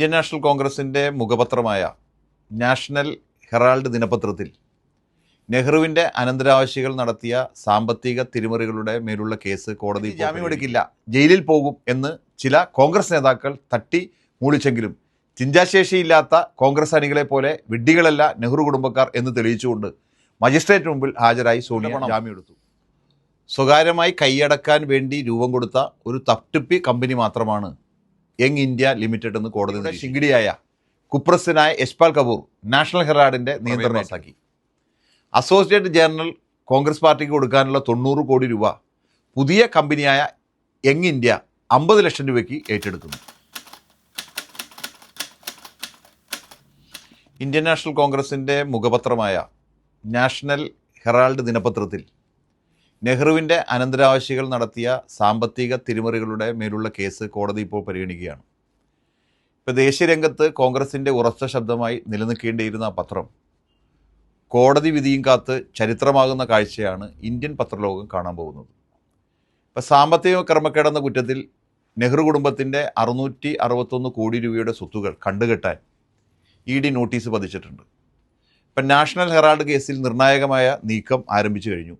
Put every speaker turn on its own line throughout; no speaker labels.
Indian national കോൺഗ്രസിൻ്റെ മുഖപത്രമായ national Herald ദിനപത്രത്തിൽ നെഹ്റുവിൻ്റെ അനന്തരാവകാശികൾ നടത്തിയ സാമ്പത്തിക തിരിമറികളുടെ മേലുള്ള കേസ് കോടതി ജാമ്യമെടുക്കില്ല, ജയിലിൽ പോകും എന്ന് ചില കോൺഗ്രസ് നേതാക്കൾ തട്ടി മൂളിച്ചെങ്കിലും ചിന്താശേഷിയില്ലാത്ത കോൺഗ്രസ് അണികളെ പോലെ വിഡ്ഢികളല്ല നെഹ്റു കുടുംബക്കാർ എന്ന് തെളിയിച്ചുകൊണ്ട് മജിസ്ട്രേറ്റ് മുമ്പിൽ ഹാജരായി സോണിയ ജാമ്യമെടുത്തു. സ്വകാര്യമായി കൈയടക്കാൻ വേണ്ടി രൂപം കൊടുത്ത ഒരു തട്ടിപ്പി കമ്പനി മാത്രമാണ് യങ് ഇന്ത്യ ലിമിറ്റഡ് എന്ന് കോടതിയുടെ ശിങ്കിടിയായ കുപ്രസിനായ യശ്പാൽ കപൂർ നാഷണൽ ഹെറാൾഡിൻ്റെ നിയന്ത്രണമാക്കി. അസോസിയേറ്റ് ജേർണൽ കോൺഗ്രസ് പാർട്ടിക്ക് കൊടുക്കാനുള്ള 90 കോടി രൂപ പുതിയ കമ്പനിയായ യങ് ഇന്ത്യ 50 ലക്ഷം രൂപയ്ക്ക് ഏറ്റെടുക്കുന്നു. ഇന്ത്യൻ നാഷണൽ കോൺഗ്രസിൻ്റെ മുഖപത്രമായ നാഷണൽ ഹെറാൾഡ് ദിനപത്രത്തിൽ നെഹ്റുവിൻ്റെ അനന്തരാവകാശികൾ നടത്തിയ സാമ്പത്തിക തിരിമറികളുടെ മേലുള്ള കേസ് കോടതി ഇപ്പോൾ പരിഗണിക്കുകയാണ്. ഇപ്പോൾ ദേശീയ രംഗത്ത് കോൺഗ്രസിൻ്റെ ഉറച്ച ശബ്ദമായി നിലനിൽക്കേണ്ടിയിരുന്ന ആ പത്രം കോടതി വിധിയും കാത്ത് ചരിത്രമാകുന്ന കാഴ്ചയാണ് ഇന്ത്യൻ പത്രലോകം കാണാൻ പോകുന്നത്. ഇപ്പോൾ സാമ്പത്തിക ക്രമക്കേടെന്ന കുറ്റത്തിൽ നെഹ്റു കുടുംബത്തിൻ്റെ 661 കോടി രൂപയുടെ സ്വത്തുകൾ കണ്ടുകെട്ടാൻ ED നോട്ടീസ് പതിച്ചിട്ടുണ്ട്. ഇപ്പം നാഷണൽ ഹെറാൾഡ് കേസിൽ നിർണായകമായ നീക്കം ആരംഭിച്ചു കഴിഞ്ഞു.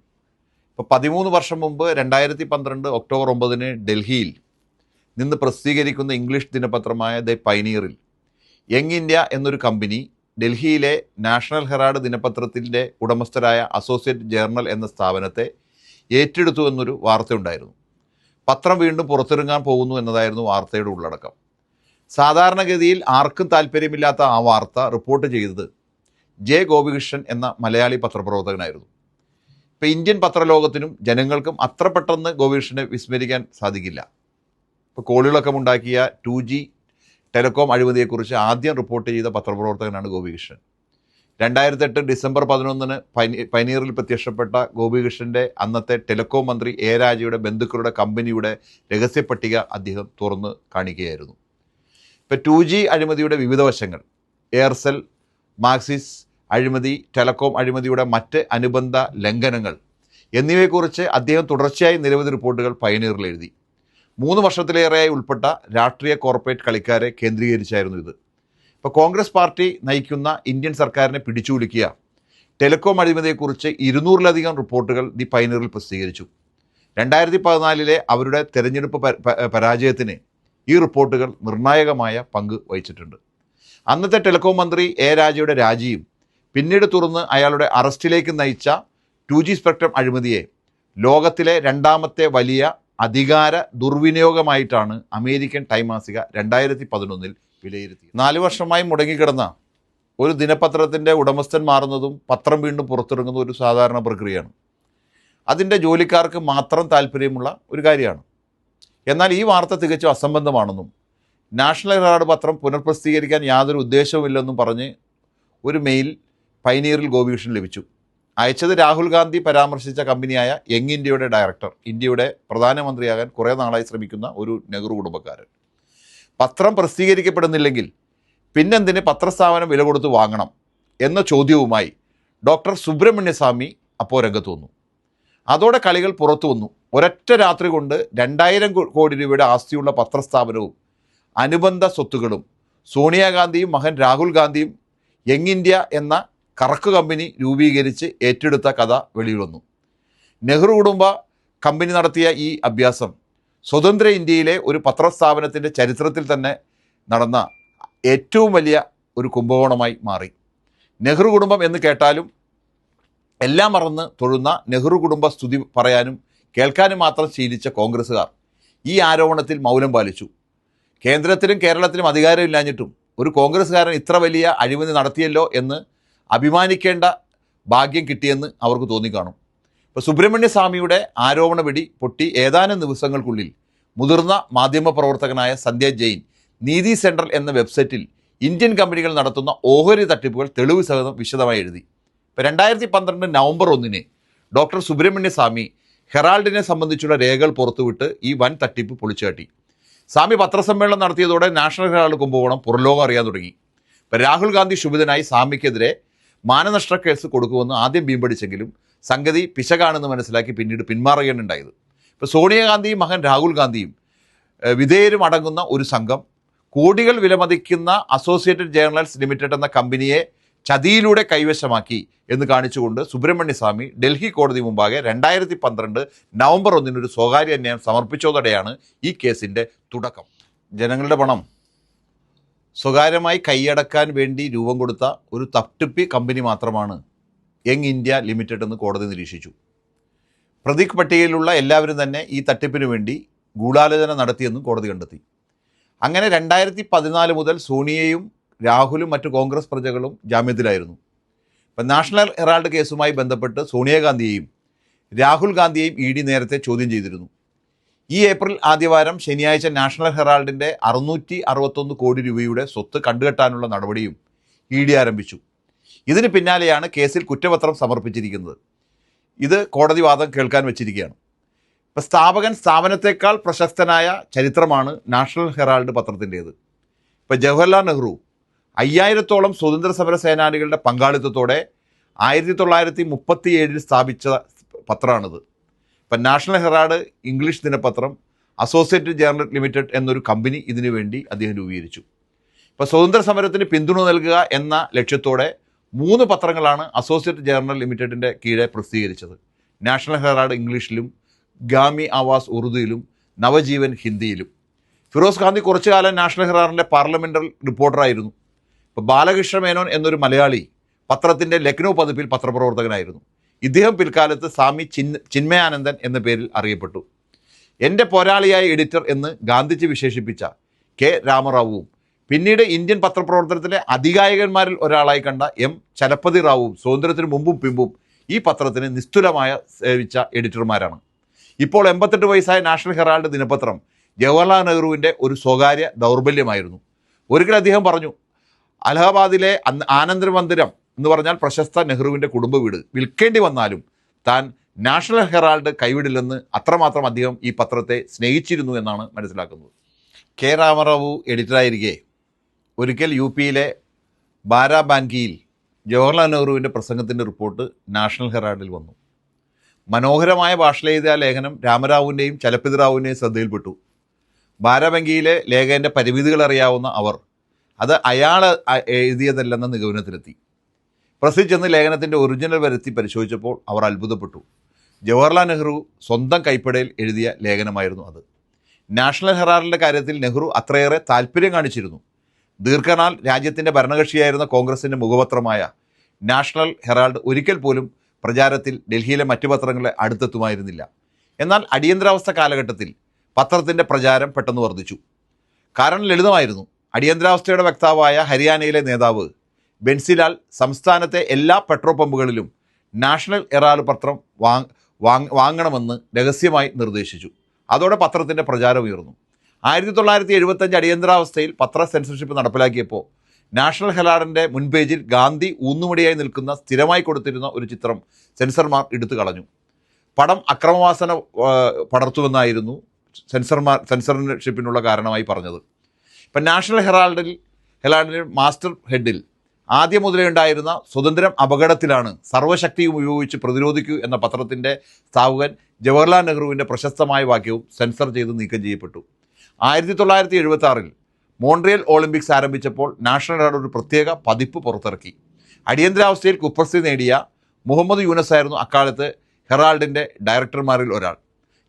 ഇപ്പോൾ 13 വർഷം മുമ്പ് 2012 ഒക്ടോബർ 9 ഡൽഹിയിൽ നിന്ന് പ്രസിദ്ധീകരിക്കുന്ന ഇംഗ്ലീഷ് ദിനപത്രമായ ദ പൈനീറിൽ യങ് ഇന്ത്യ എന്നൊരു കമ്പനി ഡൽഹിയിലെ നാഷണൽ ഹെറാൾഡ് ദിനപത്രത്തിൻ്റെ ഉടമസ്ഥരായ അസോസിയേറ്റ് ജേർണൽ എന്ന സ്ഥാപനത്തെ ഏറ്റെടുത്തു എന്നൊരു വാർത്തയുണ്ടായിരുന്നു. പത്രം വീണ്ടും പുറത്തിറങ്ങാൻ പോകുന്നു എന്നതായിരുന്നു വാർത്തയുടെ ഉള്ളടക്കം. സാധാരണഗതിയിൽ ആർക്കും താല്പര്യമില്ലാത്ത ആ വാർത്ത റിപ്പോർട്ട് ചെയ്തത് ജെ ഗോപികൃഷ്ണൻ എന്ന മലയാളി പത്രപ്രവർത്തകനായിരുന്നു. ഇപ്പോൾ ഇന്ത്യൻ പത്രലോകത്തിനും ജനങ്ങൾക്കും അത്ര പെട്ടെന്ന് ഗോപികൃഷ്ണനെ വിസ്മരിക്കാൻ സാധിക്കില്ല. ഇപ്പോൾ കോളിളക്കം ഉണ്ടാക്കിയ 2G ടെലികോം അഴിമതിയെക്കുറിച്ച് ആദ്യം റിപ്പോർട്ട് ചെയ്ത പത്രപ്രവർത്തകനാണ് ഗോപികൃഷ്ണൻ. 2008 ഡിസംബർ 11 പൈനീറിൽ പ്രത്യക്ഷപ്പെട്ട ഗോപികൃഷ്ണൻ്റെ അന്നത്തെ ടെലികോം മന്ത്രി എ രാജയുടെ ബന്ധുക്കളുടെ കമ്പനിയുടെ രഹസ്യപ്പട്ടിക അദ്ദേഹം തുറന്ന് കാണിക്കുകയായിരുന്നു. ഇപ്പോൾ 2G അഴിമതിയുടെ വിവിധ വശങ്ങൾ, എയർസെൽ, മാക്സിസ് അഴിമതി, ടെലികോം അഴിമതിയുടെ മറ്റ് അനുബന്ധ ലംഘനങ്ങൾ എന്നിവയെക്കുറിച്ച് അദ്ദേഹം തുടർച്ചയായി നിരവധി റിപ്പോർട്ടുകൾ പയനീറിൽ എഴുതി. 3 വർഷത്തിലേറെയായി ഉൾപ്പെട്ട രാഷ്ട്രീയ കോർപ്പറേറ്റ് കളിക്കാരെ കേന്ദ്രീകരിച്ചായിരുന്നു ഇത്. ഇപ്പോൾ കോൺഗ്രസ് പാർട്ടി നയിക്കുന്ന ഇന്ത്യൻ സർക്കാരിനെ പിടിച്ചുകുലുക്കിയ ടെലികോം അഴിമതിയെക്കുറിച്ച് 200-ലധികം റിപ്പോർട്ടുകൾ ദി പൈനീറിൽ പ്രസിദ്ധീകരിച്ചു. 2014 അവരുടെ തെരഞ്ഞെടുപ്പ് പരാജയത്തിന് ഈ റിപ്പോർട്ടുകൾ നിർണായകമായ പങ്ക് വഹിച്ചിട്ടുണ്ട്. അന്നത്തെ ടെലികോം മന്ത്രി എ രാജയുടെ രാജിയും പിന്നീട് തുറന്ന് അയാളുടെ അറസ്റ്റിലേക്ക് നയിച്ച 2G സ്പെക്ട്രം അഴിമതിയെ ലോകത്തിലെ രണ്ടാമത്തെ വലിയ അധികാര ദുർവിനിയോഗമായിട്ടാണ് അമേരിക്കൻ ടൈം മാസിക 2011 വിലയിരുത്തി. 4 വർഷമായി മുടങ്ങിക്കിടന്ന ഒരു ദിനപത്രത്തിൻ്റെ ഉടമസ്ഥൻ മാറുന്നതും പത്രം വീണ്ടും പുറത്തിറങ്ങുന്ന ഒരു സാധാരണ പ്രക്രിയയാണ്. അതിൻ്റെ ജോലിക്കാർക്ക് മാത്രം താല്പര്യമുള്ള ഒരു കാര്യമാണ്. എന്നാൽ ഈ വാർത്ത തികച്ചും അസംബന്ധമാണെന്നും നാഷണൽ ഹെറാൾഡ് പത്രം പുനഃപ്രസിദ്ധീകരിക്കാൻ യാതൊരു ഉദ്ദേശവുമില്ലെന്നും പറഞ്ഞ് ഒരു മെയിൽ പൈനീറിൽ ഗോപികൃഷ്ണൻ ലഭിച്ചു. അയച്ചത് രാഹുൽ ഗാന്ധി പരാമർശിച്ച കമ്പനിയായ യങ് ഇന്ത്യയുടെ ഡയറക്ടർ, ഇന്ത്യയുടെ പ്രധാനമന്ത്രിയാകാൻ കുറേ നാളായി ശ്രമിക്കുന്ന ഒരു നെഹ്റു കുടുംബക്കാരൻ. പത്രം പ്രസിദ്ധീകരിക്കപ്പെടുന്നില്ലെങ്കിൽ പിന്നെന്തിന് പത്രസ്ഥാപനം വില കൊടുത്ത് വാങ്ങണം എന്ന ചോദ്യവുമായി ഡോക്ടർ സുബ്രഹ്മണ്യസ്വാമി അപ്പോൾ രംഗത്ത് വന്നു. അതോടെ കളികൾ പുറത്തു വന്നു. ഒരൊറ്റ രാത്രി കൊണ്ട് 2000 കോടി രൂപയുടെ ആസ്തിയുള്ള പത്രസ്ഥാപനവും അനുബന്ധ സ്വത്തുകളും സോണിയാഗാന്ധിയും മകൻ രാഹുൽ ഗാന്ധിയും യങ് ഇന്ത്യ എന്ന കറക്ക് കമ്പനി രൂപീകരിച്ച് ഏറ്റെടുത്ത കഥ വെളിയിൽ വന്നു. നെഹ്റു കുടുംബ കമ്പനി നടത്തിയ ഈ അഭ്യാസം സ്വതന്ത്ര ഇന്ത്യയിലെ ഒരു പത്രസ്ഥാപനത്തിൻ്റെ ചരിത്രത്തിൽ തന്നെ നടന്ന ഏറ്റവും വലിയ ഒരു കുംഭകോണമായി മാറി. നെഹ്റു കുടുംബം എന്ന് കേട്ടാലും എല്ലാം മറന്ന് തൊഴുന്ന നെഹ്റു കുടുംബ സ്തുതി പറയാനും കേൾക്കാനും മാത്രം ശീലിച്ച കോൺഗ്രസ്സുകാർ ഈ ആരോപണത്തിൽ മൗനം പാലിച്ചു. കേന്ദ്രത്തിലും കേരളത്തിലും അധികാരമില്ലാഞ്ഞിട്ടും ഒരു കോൺഗ്രസ്സുകാരൻ ഇത്ര വലിയ അഴിമതി നടത്തിയല്ലോ എന്ന് അഭിമാനിക്കേണ്ട ഭാഗ്യം കിട്ടിയെന്ന് അവർക്ക് തോന്നിക്കാണും. ഇപ്പോൾ സുബ്രഹ്മണ്യസ്വാമിയുടെ ആരോപണ വെടി പൊട്ടി ഏതാനും ദിവസങ്ങൾക്കുള്ളിൽ മുതിർന്ന മാധ്യമപ്രവർത്തകനായ സന്ധ്യ ജെയിൻ നീതി സെൻട്രൽ എന്ന വെബ്സൈറ്റിൽ ഇന്ത്യൻ കമ്പനികൾ നടത്തുന്ന ഓഹരി തട്ടിപ്പുകൾ തെളിവ് സഹിതം വിശദമായി എഴുതി. ഇപ്പോൾ 2012 നവംബർ 1 ഡോക്ടർ സുബ്രഹ്മണ്യസ്വാമി ഹെറാൾഡിനെ സംബന്ധിച്ചുള്ള രേഖകൾ പുറത്തുവിട്ട് ഈ വൻ തട്ടിപ്പ് പൊളിച്ചുകാട്ടി. സ്വാമി പത്രസമ്മേളനം നടത്തിയതോടെ നാഷണൽ ഹെറാൾഡ് കുംഭകോണം പുറലോകം അറിയാൻ തുടങ്ങി. ഇപ്പോൾ രാഹുൽ ഗാന്ധി ശുഭിതനായി സ്വാമിക്കെതിരെ മാനനഷ്ട കേസ് കൊടുക്കുമെന്ന് ആദ്യം ബീംപടിച്ചെങ്കിലും സംഗതി പിശകാണെന്ന് മനസ്സിലാക്കി പിന്നീട് പിന്മാറുകയാണ് ഉണ്ടായത്. ഇപ്പോൾ സോണിയാഗാന്ധിയും മകൻ രാഹുൽ ഗാന്ധിയും വിധേയരും അടങ്ങുന്ന ഒരു സംഘം കോടികൾ വിലമതിക്കുന്ന അസോസിയേറ്റഡ് ജേർണൽസ് ലിമിറ്റഡ് എന്ന കമ്പനിയെ ചതിയിലൂടെ കൈവശമാക്കി എന്ന് കാണിച്ചുകൊണ്ട് സുബ്രഹ്മണ്യ സ്വാമി ഡൽഹി കോടതി മുമ്പാകെ 2012 നവംബർ 1 ഒരു സ്വകാര്യ അന്യായം സമർപ്പിച്ചതോടെയാണ് ഈ കേസിൻ്റെ തുടക്കം. ജനങ്ങളുടെ പണം സ്വകാര്യമായി കൈയടക്കാൻ വേണ്ടി രൂപം കൊടുത്ത ഒരു തട്ടിപ്പ് കമ്പനി മാത്രമാണ് യങ് ഇന്ത്യ ലിമിറ്റഡ് എന്ന് കോടതി നിരീക്ഷിച്ചു. പ്രതി പട്ടികയിലുള്ള എല്ലാവരും തന്നെ ഈ തട്ടിപ്പിന് വേണ്ടി ഗൂഢാലോചന നടത്തിയെന്നും കോടതി കണ്ടെത്തി. അങ്ങനെ 2014 മുതൽ സോണിയയും രാഹുലും മറ്റു കോൺഗ്രസ് പ്രജകളും ജാമ്യത്തിലായിരുന്നു. ഇപ്പം നാഷണൽ ഹെറാൾഡ് കേസുമായി ബന്ധപ്പെട്ട് സോണിയാഗാന്ധിയെയും രാഹുൽ ഗാന്ധിയെയും ഇ ഡി നേരത്തെ ചോദ്യം ചെയ്തിരുന്നു. ഈ ഏപ്രിൽ ആദ്യവാരം ശനിയാഴ്ച നാഷണൽ ഹെറാൾഡിൻ്റെ 661 കോടി രൂപയുടെ സ്വത്ത് കണ്ടുകെട്ടാനുള്ള നടപടിയും ഇ ഡി ആരംഭിച്ചു. ഇതിന് പിന്നാലെയാണ് കേസിൽ കുറ്റപത്രം സമർപ്പിച്ചിരിക്കുന്നത്. ഇത് കോടതി വാദം കേൾക്കാൻ വെച്ചിരിക്കുകയാണ്. ഇപ്പോൾ സ്ഥാപനത്തെക്കാൾ പ്രശസ്തനായ ചരിത്രമാണ് നാഷണൽ ഹെറാൾഡ് പത്രത്തിൻ്റേത്. ഇപ്പോൾ ജവഹർലാൽ നെഹ്റു 5000-ഓളം സ്വതന്ത്ര സമര സേനാനികളുടെ പങ്കാളിത്തത്തോടെ 1937 സ്ഥാപിച്ച പത്രമാണിത്. ഇപ്പം നാഷണൽ ഹെറാൾഡ് ഇംഗ്ലീഷ് ദിനപത്രം അസോസിയേറ്റഡ് ജേർണൽ ലിമിറ്റഡ് എന്നൊരു കമ്പനി ഇതിനു വേണ്ടി അദ്ദേഹം രൂപീകരിച്ചു. ഇപ്പോൾ സ്വതന്ത്ര സമരത്തിന് പിന്തുണ നൽകുക എന്ന ലക്ഷ്യത്തോടെ 3 പത്രങ്ങളാണ് അസോസിയേറ്റഡ് ജേർണൽ ലിമിറ്റഡിൻ്റെ കീഴെ പ്രസിദ്ധീകരിച്ചത്. നാഷണൽ ഹെറാൾഡ് ഇംഗ്ലീഷിലും, ഗാമി ആവാസ് ഉറുദുവിലും, നവജീവൻ ഹിന്ദിയിലും. ഫിറോസ് ഗാന്ധി കുറച്ചു കാലം നാഷണൽ ഹെറാൾഡിൻ്റെ പാർലമെൻ്ററി റിപ്പോർട്ടറായിരുന്നു. ഇപ്പോൾ ബാലകൃഷ്ണ മേനോൻ എന്നൊരു മലയാളി പത്രത്തിൻ്റെ ലക്നൗ പതിപ്പിൽ പത്രപ്രവർത്തകനായിരുന്നു. ഇദ്ദേഹം പിൽക്കാലത്ത് സ്വാമി ചിന്മയാനന്ദൻ എന്ന പേരിൽ അറിയപ്പെട്ടു. എൻ്റെ പോരാളിയായ എഡിറ്റർ എന്ന് ഗാന്ധിജി വിശേഷിപ്പിച്ച കെ രാമറാവുവും പിന്നീട് ഇന്ത്യൻ പത്രപ്രവർത്തനത്തിലെ അതികായകന്മാരിൽ ഒരാളായി കണ്ട എം ചലപതി റാവുവും സ്വാതന്ത്ര്യത്തിന് മുമ്പും പിമ്പും ഈ പത്രത്തിന് നിസ്തുലമായ സേവിച്ച എഡിറ്റർമാരാണ്. ഇപ്പോൾ 88 വയസ്സായ നാഷണൽ ഹെറാൾഡ് ദിനപത്രം ജവഹർലാൽ നെഹ്റുവിൻ്റെ ഒരു സ്വകാര്യ ദൗർബല്യമായിരുന്നു. ഒരിക്കൽ അദ്ദേഹം പറഞ്ഞു, അലഹബാദിലെ ആനന്ദ മന്ദിരം എന്ന് പറഞ്ഞാൽ പ്രശസ്ത നെഹ്റുവിൻ്റെ കുടുംബ വീട് വിൽക്കേണ്ടി വന്നാലും താൻ നാഷണൽ ഹെറാൾഡ് കൈവിടില്ലെന്ന് അത്രമാത്രം അദ്ദേഹം ഈ പത്രത്തെ സ്നേഹിച്ചിരുന്നു എന്നാണ് മനസ്സിലാക്കുന്നത്. കെ രാമറാവു എഡിറ്ററായിരിക്കെ ഒരിക്കൽ യു പിയിലെ ബാരാബാൻകിയിൽ ജവഹർലാൽ നെഹ്റുവിൻ്റെ പ്രസംഗത്തിൻ്റെ റിപ്പോർട്ട് നാഷണൽ ഹെറാൾഡിൽ വന്നു. മനോഹരമായ ഭാഷയിലെഴുതിയ ലേഖനം രാമറാവുവിൻ്റെയും ചലപതി റാവുവിൻ്റെയും ശ്രദ്ധയിൽപ്പെട്ടു. ബാരാബങ്കിയിലെ ലേഖകൻ്റെ പരിമിതികൾ അറിയാവുന്ന അവർ അത് അയാൾ എഴുതിയതല്ലെന്ന നിഗമനത്തിലെത്തി. പ്രസിൽ ചെന്ന് ലേഖനത്തിൻ്റെ ഒറിജിനൽ വരുത്തി പരിശോധിച്ചപ്പോൾ അവർ അത്ഭുതപ്പെട്ടു. ജവഹർലാൽ നെഹ്റു സ്വന്തം കൈപ്പടയിൽ എഴുതിയ ലേഖനമായിരുന്നു അത്. നാഷണൽ ഹെറാൾഡിൻ്റെ കാര്യത്തിൽ നെഹ്റു അത്രയേറെ താല്പര്യം കാണിച്ചിരുന്നു. ദീർഘനാൾ രാജ്യത്തിൻ്റെ ഭരണകക്ഷിയായിരുന്ന കോൺഗ്രസിൻ്റെ മുഖപത്രമായ നാഷണൽ ഹെറാൾഡ് ഒരിക്കൽ പോലും പ്രചാരത്തിൽ ഡൽഹിയിലെ മറ്റു പത്രങ്ങളെ അടുത്തെത്തുമായിരുന്നില്ല. എന്നാൽ അടിയന്തരാവസ്ഥ കാലഘട്ടത്തിൽ പത്രത്തിൻ്റെ പ്രചാരം പെട്ടെന്ന് വർദ്ധിച്ചു. കാരണം ലളിതമായിരുന്നു. അടിയന്തരാവസ്ഥയുടെ വക്താവായ ഹരിയാനയിലെ നേതാവ് ബെൻസിലാൽ സംസ്ഥാനത്തെ എല്ലാ പെട്രോൾ പമ്പുകളിലും നാഷണൽ ഹെറാൾഡ് പത്രം വാങ്ങണമെന്ന് രഹസ്യമായി നിർദ്ദേശിച്ചു. അതോടെ പത്രത്തിൻ്റെ പ്രചാരം ഉയർന്നു. 1975 അടിയന്തരാവസ്ഥയിൽ പത്ര സെൻസർഷിപ്പ് നടപ്പിലാക്കിയപ്പോൾ നാഷണൽ ഹെറാൾഡിൻ്റെ മുൻപേജിൽ ഗാന്ധി ഊന്നുമടിയായി നിൽക്കുന്ന സ്ഥിരമായി കൊടുത്തിരുന്ന ഒരു ചിത്രം സെൻസർമാർ എടുത്തു കളഞ്ഞു. പടം അക്രമവാസന പടർത്തുമെന്നായിരുന്നു സെൻസർഷിപ്പിനുള്ള കാരണമായി പറഞ്ഞത്. ഇപ്പം നാഷണൽ ഹെറാൾഡിൻ്റെ മാസ്റ്റർ ഹെഡിൽ ആദ്യം മുതലേ ഉണ്ടായിരുന്ന സ്വതന്ത്രം അപകടത്തിലാണ്, സർവ്വശക്തിയും ഉപയോഗിച്ച് പ്രതിരോധിക്കൂ എന്ന പത്രത്തിൻ്റെ സ്ഥാപകൻ ജവഹർലാൽ നെഹ്റുവിൻ്റെ പ്രശസ്തമായ വാക്യവും സെൻസർ ചെയ്ത് നീക്കം ചെയ്യപ്പെട്ടു. 1976 മോൺട്രിയൽ ഒളിമ്പിക്സ് ആരംഭിച്ചപ്പോൾ നാഷണൽ ഹെറാൾഡ് ഒരു പ്രത്യേക പതിപ്പ് പുറത്തിറക്കി. അടിയന്തരാവസ്ഥയിൽ കുപ്രസിദ്ധി നേടിയ മുഹമ്മദ് യൂനസ് ആയിരുന്നു അക്കാലത്ത് ഹെറാൾഡിൻ്റെ ഡയറക്ടർമാരിൽ ഒരാൾ.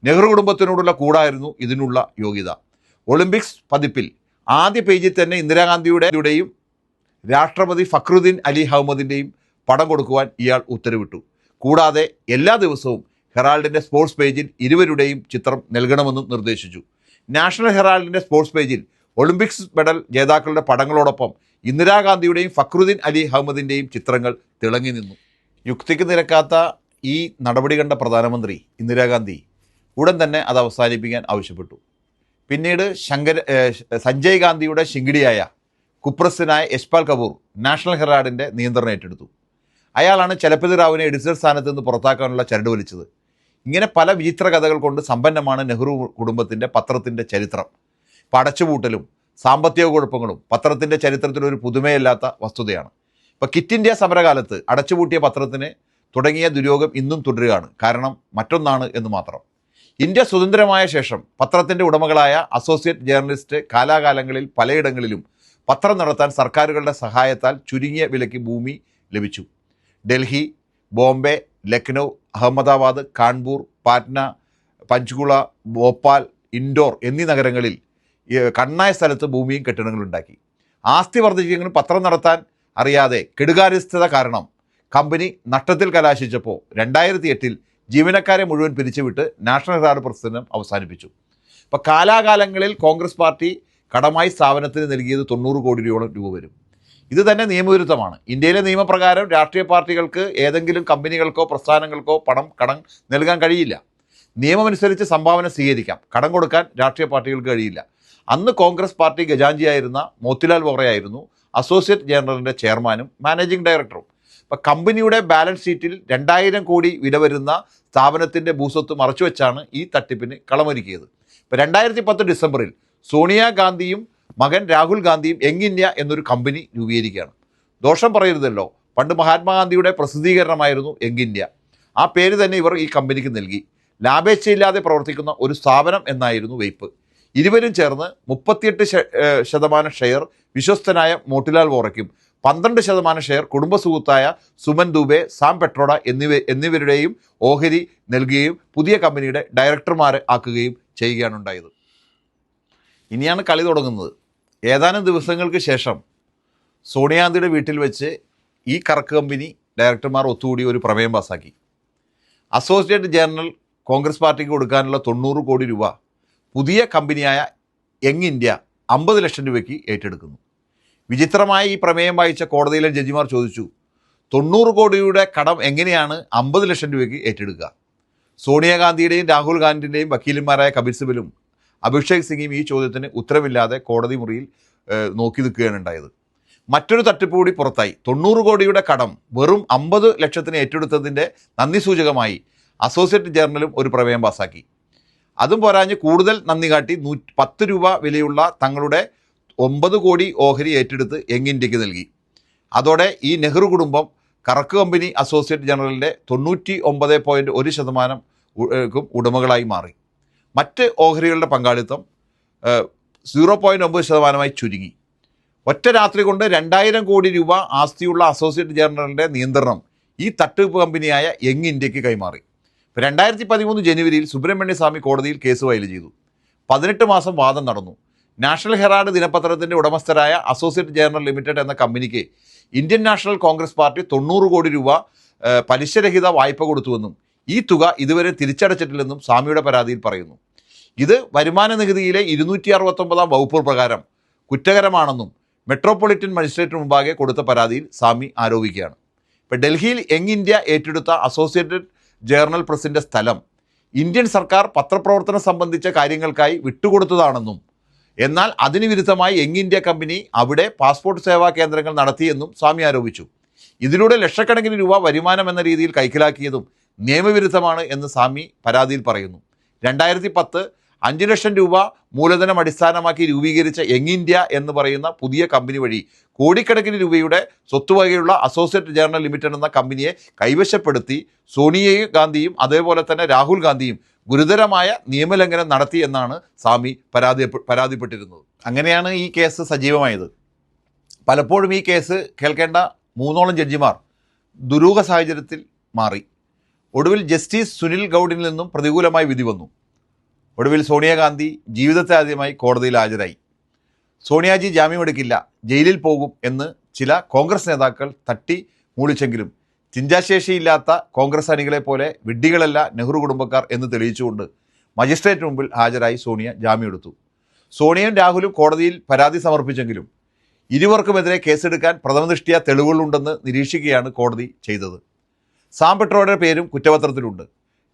നെഹ്റു കുടുംബത്തിനോടുള്ള കൂടായിരുന്നു ഇതിനുള്ള യോഗ്യത. ഒളിമ്പിക്സ് പതിപ്പിൽ ആദ്യ പേജിൽ തന്നെ ഇന്ദിരാഗാന്ധിയുടെയും രാഷ്ട്രപതി ഫക്രുദ്ദീൻ അലി അഹമ്മദിൻ്റെയും പടം കൊടുക്കുവാൻ ഇയാൾ ഉത്തരവിട്ടു. കൂടാതെ എല്ലാ ദിവസവും ഹെറാൾഡിൻ്റെ സ്പോർട്സ് പേജിൽ ഇരുവരുടെയും ചിത്രം നൽകണമെന്നും നിർദ്ദേശിച്ചു. നാഷണൽ ഹെറാൾഡിൻ്റെ സ്പോർട്സ് പേജിൽ ഒളിമ്പിക്സ് മെഡൽ ജേതാക്കളുടെ പടങ്ങളോടൊപ്പം ഇന്ദിരാഗാന്ധിയുടെയും ഫക്രുദ്ദീൻ അലി അഹമ്മദിൻ്റെയും ചിത്രങ്ങൾ തിളങ്ങി നിന്നു. യുക്തിക്ക് നിരക്കാത്ത ഈ നടപടി കണ്ട പ്രധാനമന്ത്രി ഇന്ദിരാഗാന്ധി ഉടൻ തന്നെ അത് അവസാനിപ്പിക്കാൻ ആവശ്യപ്പെട്ടു. പിന്നീട് സഞ്ജയ് ഗാന്ധിയുടെ ശിങ്കിടിയായ കുപ്രസിദ്ധനായ യശ്പാൽ കപൂർ നാഷണൽ ഹെറാൾഡിൻ്റെ നിയന്ത്രണം ഏറ്റെടുത്തു. അയാളാണ് ചലപതി റാവുവിനെ എഡിറ്റർ സ്ഥാനത്ത് നിന്ന് പുറത്താക്കാനുള്ള ചരട് വലിച്ചത്. ഇങ്ങനെ പല വിചിത്ര കഥകൾ കൊണ്ട് സമ്പന്നമാണ് നെഹ്റു കുടുംബത്തിൻ്റെ പത്രത്തിൻ്റെ ചരിത്രം. അടച്ചുപൂട്ടലും സാമ്പത്തിക കുഴപ്പങ്ങളും പത്രത്തിൻ്റെ ചരിത്രത്തിലൊരു പുതുമയില്ലാത്ത വസ്തുതയാണ്. ഇപ്പോൾ കിറ്റ് ഇന്ത്യ സമരകാലത്ത് അടച്ചുപൂട്ടിയ പത്രത്തിന് തുടങ്ങിയ ദുര്യോഗം ഇന്നും തുടരുകയാണ്. കാരണം മറ്റൊന്നാണ് എന്ന് മാത്രം. ഇന്ത്യ സ്വതന്ത്രമായ ശേഷം പത്രത്തിൻ്റെ ഉടമകളായ അസോസിയേറ്റ് ജേർണലിസ്റ്റ് കാലാകാലങ്ങളിൽ പലയിടങ്ങളിലും പത്രം നടത്താൻ സർക്കാരുകളുടെ സഹായത്താൽ ചുരുങ്ങിയ വിലയ്ക്ക് ഭൂമി ലഭിച്ചു. ഡൽഹി, ബോംബെ, ലക്നൗ, അഹമ്മദാബാദ്, കാൺപൂർ, പാറ്റ്ന, പഞ്ച്കുള, ഭോപ്പാൽ, ഇൻഡോർ എന്നീ നഗരങ്ങളിൽ കണ്ണായ സ്ഥലത്ത് ഭൂമിയും കെട്ടിടങ്ങളും ഉണ്ടാക്കി. ആസ്തി വർദ്ധിച്ചെങ്കിലും പത്രം നടത്താൻ അറിയാതെ കെടുകാര്യസ്ഥത കാരണം കമ്പനി നഷ്ടത്തിൽ കലാശിച്ചപ്പോൾ 2008 ജീവനക്കാരെ മുഴുവൻ പിരിച്ചുവിട്ട് നാഷണൽ ഹെറാൾഡ് പ്രസിദ്ധീകരണം അവസാനിപ്പിച്ചു. അപ്പോൾ കാലാകാലങ്ങളിൽ കോൺഗ്രസ് പാർട്ടി കടമായി സ്ഥാപനത്തിന് നൽകിയത് 90 കോടി രൂപ വരും. ഇത് തന്നെ നിയമവിരുദ്ധമാണ്. ഇന്ത്യയിലെ നിയമപ്രകാരം രാഷ്ട്രീയ പാർട്ടികൾക്ക് ഏതെങ്കിലും കമ്പനികൾക്കോ പ്രസ്ഥാനങ്ങൾക്കോ കടം നൽകാൻ കഴിയില്ല. നിയമമനുസരിച്ച് സംഭാവന സ്വീകരിക്കാം, കടം കൊടുക്കാൻ രാഷ്ട്രീയ പാർട്ടികൾക്ക് കഴിയില്ല. അന്ന് കോൺഗ്രസ് പാർട്ടി ഖജാൻജിയായിരുന്ന മോത്തിലാൽ വോറയായിരുന്നു അസോസിയേറ്റ് ജനറലിൻ്റെ ചെയർമാനും മാനേജിംഗ് ഡയറക്ടറും. അപ്പോൾ കമ്പനിയുടെ ബാലൻസ് ഷീറ്റിൽ 2000 കോടി വില വരുന്ന സ്ഥാപനത്തിൻ്റെ ഭൂസ്വത്ത് മറച്ചുവെച്ചാണ് ഈ തട്ടിപ്പിന് കളമൊരുക്കിയത്. ഇപ്പോൾ 2010 ഡിസംബറിൽ സോണിയാഗാന്ധിയും മകൻ രാഹുൽ ഗാന്ധിയും യങ് ഇന്ത്യ എന്നൊരു കമ്പനി രൂപീകരിക്കുകയാണ്. ദോഷം പറയരുതല്ലോ, പണ്ട് മഹാത്മാഗാന്ധിയുടെ പ്രസിദ്ധീകരണമായിരുന്നു യങ് ഇന്ത്യ. ആ പേര് തന്നെ ഇവർ ഈ കമ്പനിക്ക് നൽകി. ലാഭേച്ഛയില്ലാതെ പ്രവർത്തിക്കുന്ന ഒരു സ്ഥാപനം എന്നായിരുന്നു വെയ്പ്പ്. ഇരുവരും ചേർന്ന് 38% ഷെയർ വിശ്വസ്തനായ മോട്ടിലാൽ വോറയ്ക്കും 12% ഷെയർ കുടുംബസുഹൃത്തായ സുമൻ ദുബെ, സാം പെട്രോഡ എന്നിവരുടെയും ഓഹരി നൽകുകയും പുതിയ കമ്പനിയുടെ ഡയറക്ടർമാരെ ആക്കുകയും ചെയ്യുകയാണ് ഉണ്ടായത്. ഇനിയാണ് കളി തുടങ്ങുന്നത്. ഏതാനും ദിവസങ്ങൾക്ക് ശേഷം സോണിയാഗാന്ധിയുടെ വീട്ടിൽ വെച്ച് ഈ കറക്ക് കമ്പനി ഡയറക്ടർമാർ ഒത്തുകൂടി ഒരു പ്രമേയം പാസാക്കി. അസോസിയേറ്റ് ജേർണൽ കോൺഗ്രസ് പാർട്ടിക്ക് കൊടുക്കാനുള്ള 90 കോടി രൂപ പുതിയ കമ്പനിയായ യങ് ഇന്ത്യ 50 ലക്ഷം രൂപയ്ക്ക് ഏറ്റെടുക്കുന്നു. വിചിത്രമായ ഈ പ്രമേയം വായിച്ച കോടതിയിലെ ജഡ്ജിമാർ ചോദിച്ചു, 90 കോടിയുടെ കടം എങ്ങനെയാണ് 50 ലക്ഷം രൂപയ്ക്ക് ഏറ്റെടുക്കുക? സോണിയാഗാന്ധിയുടെയും രാഹുൽ ഗാന്ധിയുടെയും വക്കീലന്മാരായ കപിൽ സിബലും അഭിഷേക് സിംഗും ഈ ചോദ്യത്തിന് ഉത്തരവില്ലാതെ കോടതി മുറിയിൽ നോക്കി നിൽക്കുകയാണ് ഉണ്ടായത്. മറ്റൊരു തട്ടിപ്പ് കൂടി പുറത്തായി. 90 കോടിയുടെ കടം വെറും 50 ലക്ഷത്തിന് ഏറ്റെടുത്തതിൻ്റെ നന്ദി സൂചകമായി അസോസിയേറ്റ് ജേർണലും ഒരു പ്രമേയം പാസാക്കി. അതും പോരാഞ്ഞ് കൂടുതൽ നന്ദി കാട്ടി 10 രൂപ വിലയുള്ള തങ്ങളുടെ 9 കോടി ഓഹരി ഏറ്റെടുത്ത് യങ് ഇന്ത്യക്ക് നൽകി. അതോടെ ഈ നെഹ്റു കുടുംബം കറക്ക് കമ്പനി അസോസിയേറ്റ് ജനറലിൻ്റെ 99.1% ഉടമകളായി മാറി. മറ്റ് ഓഹരികളുടെ പങ്കാളിത്തം 0.9% ചുരുങ്ങി. ഒറ്റ രാത്രി കൊണ്ട് 2000 കോടി രൂപ ആസ്തിയുള്ള അസോസിയേറ്റ് ജനറലിൻ്റെ നിയന്ത്രണം ഈ തട്ടിപ്പ് കമ്പനിയായ യങ് ഇന്ത്യക്ക് കൈമാറി. 2013 ജനുവരിയിൽ സുബ്രഹ്മണ്യ സ്വാമി കോടതിയിൽ കേസ് ഫയൽ ചെയ്തു. 18 മാസം വാദം നടന്നു. നാഷണൽ ഹെറാൾഡ് ദിനപത്രത്തിൻ്റെ ഉടമസ്ഥരായ അസോസിയേറ്റ് ജേർണൽ ലിമിറ്റഡ് എന്ന കമ്പനിക്ക് ഇന്ത്യൻ നാഷണൽ കോൺഗ്രസ് പാർട്ടി 90 കോടി രൂപ പലിശരഹിത വായ്പ കൊടുത്തുവെന്നും ഈ തുക ഇതുവരെ തിരിച്ചടച്ചിട്ടില്ലെന്നും സ്വാമിയുടെ പരാതിയിൽ പറയുന്നു. ഇത് വരുമാന നികുതിയിലെ 269 വകുപ്പ് പ്രകാരം കുറ്റകരമാണെന്നും മെട്രോപൊളിറ്റൻ മജിസ്ട്രേറ്റിന് മുമ്പാകെ കൊടുത്ത പരാതിയിൽ സ്വാമി ആരോപിക്കുകയാണ്. ഇപ്പോൾ ഡൽഹിയിൽ യങ് ഇന്ത്യ ഏറ്റെടുത്ത അസോസിയേറ്റഡ് ജേർണൽ പ്രസിൻ്റെ സ്ഥലം ഇന്ത്യൻ സർക്കാർ പത്രപ്രവർത്തനം സംബന്ധിച്ച കാര്യങ്ങൾക്കായി വിട്ടുകൊടുത്തതാണെന്നും എന്നാൽ അതിന് വിരുദ്ധമായി യങ് ഇന്ത്യ കമ്പനി അവിടെ പാസ്പോർട്ട് സേവാ കേന്ദ്രങ്ങൾ നടത്തിയെന്നും സ്വാമി ആരോപിച്ചു. ഇതിലൂടെ ലക്ഷക്കണക്കിന് രൂപ വരുമാനം എന്ന രീതിയിൽ കൈക്കലാക്കിയതും നിയമവിരുദ്ധമാണ് എന്ന് സ്വാമി പരാതിയിൽ പറയുന്നു. 2010 5 ലക്ഷം രൂപ മൂലധനം അടിസ്ഥാനമാക്കി രൂപീകരിച്ച യങ് ഇന്ത്യ എന്ന് പറയുന്ന പുതിയ കമ്പനി വഴി കോടിക്കണക്കിന് രൂപയുടെ സ്വത്തുവകയുള്ള അസോസിയേറ്റ് ജേർണൽ ലിമിറ്റഡ് എന്ന കമ്പനിയെ കൈവശപ്പെടുത്തി സോണിയാഗാന്ധിയും അതേപോലെ തന്നെ രാഹുൽ ഗാന്ധിയും ഗുരുതരമായ നിയമലംഘനം നടത്തി എന്നാണ് സ്വാമി പരാതിപ്പെട്ടിരുന്നത്. അങ്ങനെയാണ് ഈ കേസ് സജീവമായത്. പലപ്പോഴും ഈ കേസ് കേൾക്കേണ്ട 3ഓളം ജഡ്ജിമാർ ദുരൂഹ സാഹചര്യത്തിൽ മാറി. ഒടുവിൽ ജസ്റ്റിസ് സുനിൽ ഗൗഡിൽ നിന്നും പ്രതികൂലമായി വിധി വന്നു. ഒടുവിൽ സോണിയാഗാന്ധി ജീവിതത്തെ ആദ്യമായി കോടതിയിൽ ഹാജരായി. സോണിയാജി ജാമ്യമെടുക്കില്ല, ജയിലിൽ പോകും എന്ന് ചില കോൺഗ്രസ് നേതാക്കൾ തട്ടി മൂളിച്ചെങ്കിലും ചിന്താശേഷിയില്ലാത്ത കോൺഗ്രസ് അണികളെ പോലെ വിഡ്ഢികളല്ല നെഹ്റു കുടുംബക്കാർ എന്ന് തെളിയിച്ചുകൊണ്ട് മജിസ്ട്രേറ്റ് മുമ്പിൽ ഹാജരായി സോണിയ ജാമ്യമെടുത്തു. സോണിയയും രാഹുലും കോടതിയിൽ പരാതി സമർപ്പിച്ചെങ്കിലും ഇരുവർക്കുമെതിരെ കേസെടുക്കാൻ പ്രഥമദൃഷ്ട്യാ തെളിവുകളുണ്ടെന്ന് നിരീക്ഷിക്കുകയാണ് കോടതി ചെയ്തത്. സാം പെട്രോയുടെ പേരും കുറ്റപത്രത്തിലുണ്ട്.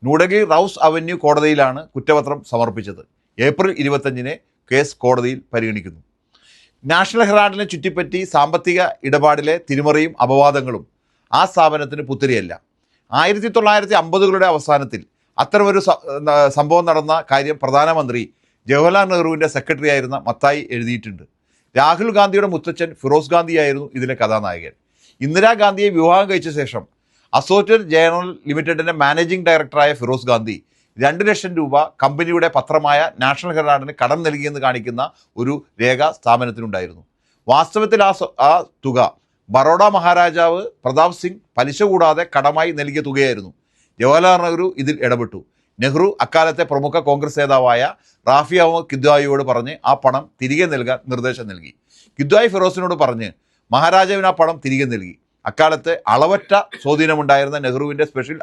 ന്യൂഡൽഹി റൌസ് അവന്യൂ കോടതിയിലാണ് കുറ്റപത്രം സമർപ്പിച്ചത്. ഏപ്രിൽ 25 കേസ് കോടതിയിൽ പരിഗണിക്കുന്നു. നാഷണൽ ഹെറാൾഡിനെ ചുറ്റിപ്പറ്റി സാമ്പത്തിക ഇടപാടിലെ തിരിമറിയും അപവാദങ്ങളും ആ സ്ഥാപനത്തിന് പുത്തിരിയല്ല. 1950കളുടെ അവസാനത്തിൽ അത്തരമൊരു സംഭവം നടന്ന കാര്യം പ്രധാനമന്ത്രി ജവഹർലാൽ നെഹ്റുവിൻ്റെ സെക്രട്ടറി ആയിരുന്ന മത്തായി എഴുതിയിട്ടുണ്ട്. രാഹുൽ ഗാന്ധിയുടെ മുത്തച്ഛൻ ഫിറോസ് ഗാന്ധിയായിരുന്നു ഇതിലെ കഥാനായകൻ. ഇന്ദിരാഗാന്ധിയെ വിവാഹം കഴിച്ച ശേഷം അസോസിയേറ്റ് ജേർണൽ ലിമിറ്റഡിൻ്റെ മാനേജിംഗ് ഡയറക്ടറായ ഫിറോസ് ഗാന്ധി 2 ലക്ഷം രൂപ കമ്പനിയുടെ പത്രമായ നാഷണൽ ഹെറാൾഡിന് കടം നൽകിയെന്ന് കാണിക്കുന്ന ഒരു രേഖ സ്ഥാപനത്തിനുണ്ടായിരുന്നു. വാസ്തവത്തിൽ ആ തുക ബറോഡ മഹാരാജാവ് പ്രതാപ് സിംഗ് പലിശ കൂടാതെ കടമായി നൽകിയ തുകയായിരുന്നു. ജവഹർലാൽ നെഹ്റു ഇതിൽ ഇടപെട്ടു. നെഹ്റു അക്കാലത്തെ പ്രമുഖ കോൺഗ്രസ് നേതാവായ റാഫി അഹമ്മദ് കിദ്വായിയോട് പറഞ്ഞ് ആ പണം തിരികെ നൽകാൻ നിർദ്ദേശം നൽകി. കിദ്വായി ഫിറോസിനോട് പറഞ്ഞ് മഹാരാജാവിന് ആ പണം തിരികെ നൽകി. അക്കാലത്ത് അളവറ്റ സ്വാധീനമുണ്ടായിരുന്ന നെഹ്റുവിൻ്റെ സ്പെഷ്യൽ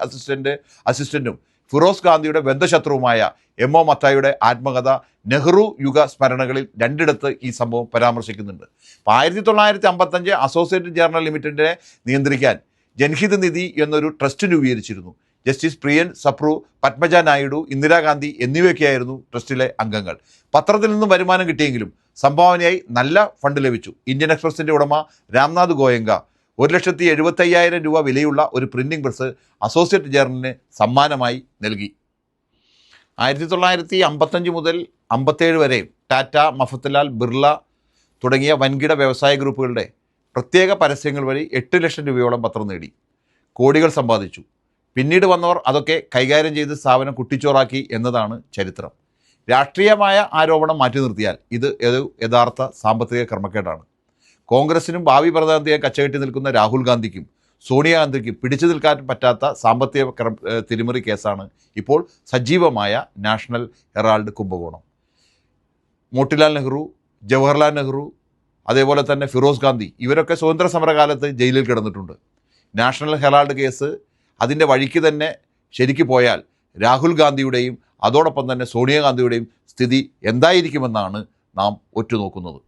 അസിസ്റ്റൻറ്റും ഫിറോസ് ഗാന്ധിയുടെ ബന്ധശത്രുവുമായ എം ഒ മത്തായിയുടെ ആത്മകഥ നെഹ്റു യുഗ സ്മരണകളിൽ 2 ഈ സംഭവം പരാമർശിക്കുന്നുണ്ട്. 1955 അസോസിയേറ്റഡ് ജേർണൽ ലിമിറ്റഡിനെ നിയന്ത്രിക്കാൻ ജൻഹിത് നിധി എന്നൊരു ട്രസ്റ്റ് രൂപീകരിച്ചിരുന്നു. ജസ്റ്റിസ് പ്രിയൻ സപ്രു, പത്മജ നായിഡു, ഇന്ദിരാഗാന്ധി എന്നിവയൊക്കെയായിരുന്നു ട്രസ്റ്റിലെ അംഗങ്ങൾ. പത്രത്തിൽ നിന്നും വരുമാനം കിട്ടിയെങ്കിലും സംഭാവനയായി നല്ല ഫണ്ട് ലഭിച്ചു. ഇന്ത്യൻ എക്സ്പ്രസിൻ്റെ ഉടമ രാംനാഥ് ഗോയങ്ക 1,75,000 രൂപ വിലയുള്ള ഒരു പ്രിൻറ്റിംഗ് പ്രസ് അസോസിയേറ്റ് ജേർണലിന് സമ്മാനമായി നൽകി. 1955 മുതൽ 57 വരെ ടാറ്റ, മഫത്ലാൽ, ബിർള തുടങ്ങിയ വൻകിട വ്യവസായ ഗ്രൂപ്പുകളുടെ പ്രത്യേക പരസ്യങ്ങൾ വഴി 8 ലക്ഷം രൂപയോളം പത്രം നേടി കോടികൾ സമ്പാദിച്ചു. പിന്നീട് വന്നവർ അതൊക്കെ കൈകാര്യം ചെയ്ത് സ്ഥാപനം കുട്ടിച്ചോറാക്കി എന്നതാണ് ചരിത്രം. രാഷ്ട്രീയമായ ആരോപണം മാറ്റി നിർത്തിയാൽ ഇത് ഒരു യഥാർത്ഥ സാമ്പത്തിക ക്രമക്കേടാണ്. കോൺഗ്രസിനും ഭാവി പ്രധാനമന്ത്രിയെ കച്ചകെട്ടി നിൽക്കുന്ന രാഹുൽ ഗാന്ധിക്കും സോണിയാഗാന്ധിക്കും പിടിച്ചു നിൽക്കാൻ പറ്റാത്ത സാമ്പത്തിക തിരിമറി കേസാണ് ഇപ്പോൾ സജീവമായ നാഷണൽ ഹെറാൾഡ് കുംഭകോണം. മോട്ടിലാൽ നെഹ്റു, ജവഹർലാൽ നെഹ്റു, അതേപോലെ തന്നെ ഫിറോസ് ഗാന്ധി ഇവരൊക്കെ സ്വതന്ത്ര സമരകാലത്ത് ജയിലിൽ കിടന്നിട്ടുണ്ട്. നാഷണൽ ഹെറാൾഡ് കേസ് അതിൻ്റെ വഴിക്ക് തന്നെ ശരിക്ക് പോയാൽ രാഹുൽ ഗാന്ധിയുടെയും അതോടൊപ്പം തന്നെ സോണിയാഗാന്ധിയുടെയും സ്ഥിതി എന്തായിരിക്കുമെന്നാണ് നാം ഒറ്റുനോക്കുന്നത്.